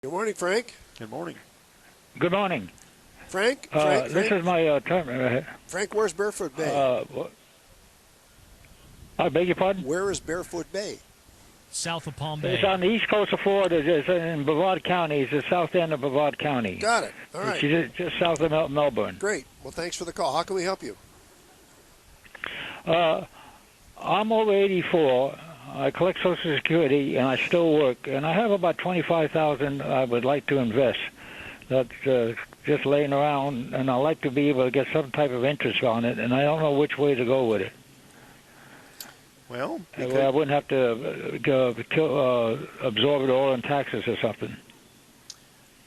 Good morning, Frank. Good morning. Good morning. Frank? This is my term. Frank, where's Barefoot Bay? I beg your pardon? Where is Barefoot Bay? South of Palm Bay. It's on the east coast of Florida. It's in Brevard County. It's the south end of Brevard County. Got it. All right. It's just south of Melbourne. Great. Well, thanks for the call. How can we help you? I'm over 84. I collect Social Security, and I still work. And I have about $25,000 I would like to invest. That's just laying around, and I'd like to be able to get some type of interest on it, and I don't know which way to go with it. Well, I wouldn't have to absorb it all in taxes or something.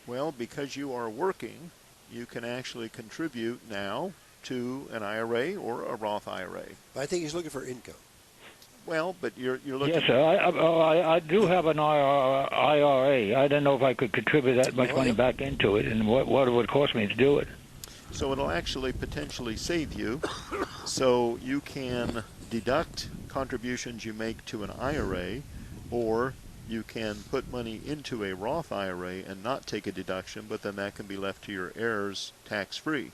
Well, because you are working, you can actually contribute now to an IRA or a Roth IRA. I think he's looking for income. Well, but you're looking. Yes, sir. I do have an IRA. I didn't know if I could contribute that much money back into it, and what it would cost me to do it. So it'll actually potentially save you. So you can deduct contributions you make to an IRA, or you can put money into a Roth IRA and not take a deduction, but then that can be left to your heirs tax-free.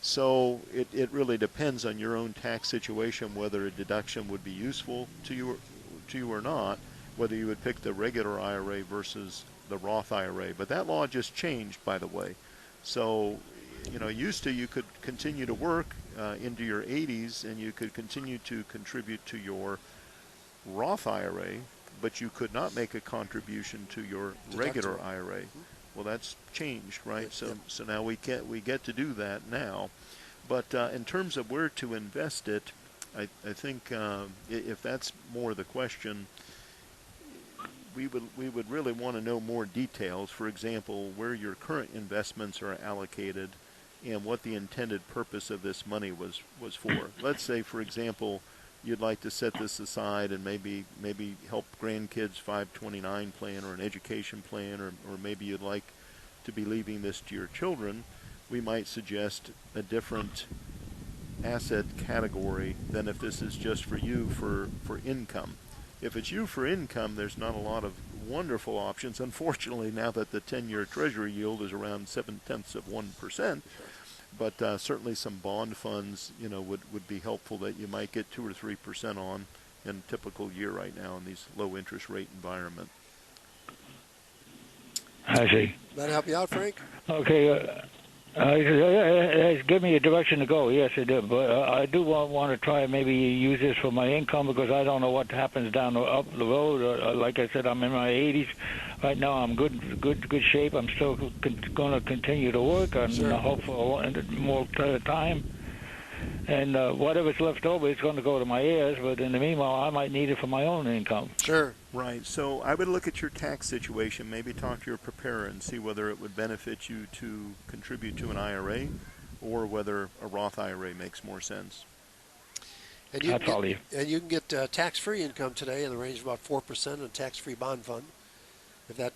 So it really depends on your own tax situation whether a deduction would be useful to you or not, whether you would pick the regular IRA versus the Roth IRA. But that law just changed, by the way. So, used to you could continue to work into your 80s and you could continue to contribute to your Roth IRA, but you could not make a contribution to your regular IRA. Well, that's changed, right? So now we get to do that now. But in terms of where to invest it, I think if that's more the question, we would really want to know more details. For example, where your current investments are allocated and what the intended purpose of this money was for. Let's say, for example, you'd like to set this aside and maybe help grandkids 529 plan or an education plan, or maybe you'd like to be leaving this to your children. We might suggest a different asset category than if this is just for you for income. If it's you for income, there's not a lot of wonderful options. Unfortunately, now that the 10-year Treasury yield is around 0.7%, but certainly some bond funds, would be helpful that you might get 2 or 3% on in a typical year right now in these low interest rate environment. I see. That help you out, Frank? Okay. Give me a direction to go. Yes, it did. But I do want to try and maybe use this for my income because I don't know what happens up the road. Like I said, I'm in my 80s right now. I'm good shape. I'm still going to continue to work and hope for more time. And whatever's left over is going to go to my heirs. But in the meanwhile, I might need it for my own income. Sure. Right. So I would look at your tax situation, maybe talk to your preparer and see whether it would benefit you to contribute to an IRA or whether a Roth IRA makes more sense. And you can get tax-free income today in the range of about 4% in a tax-free bond fund. If that,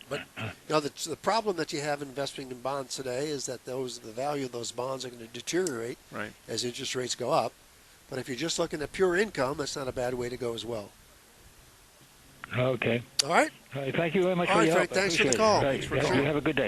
but the problem that you have investing in bonds today is that the value of those bonds are going to deteriorate as interest rates go up. But if you're just looking at pure income, that's not a bad way to go as well. Okay. All right. Thank you very much for your help. Frank, thanks for the call. You have a good day.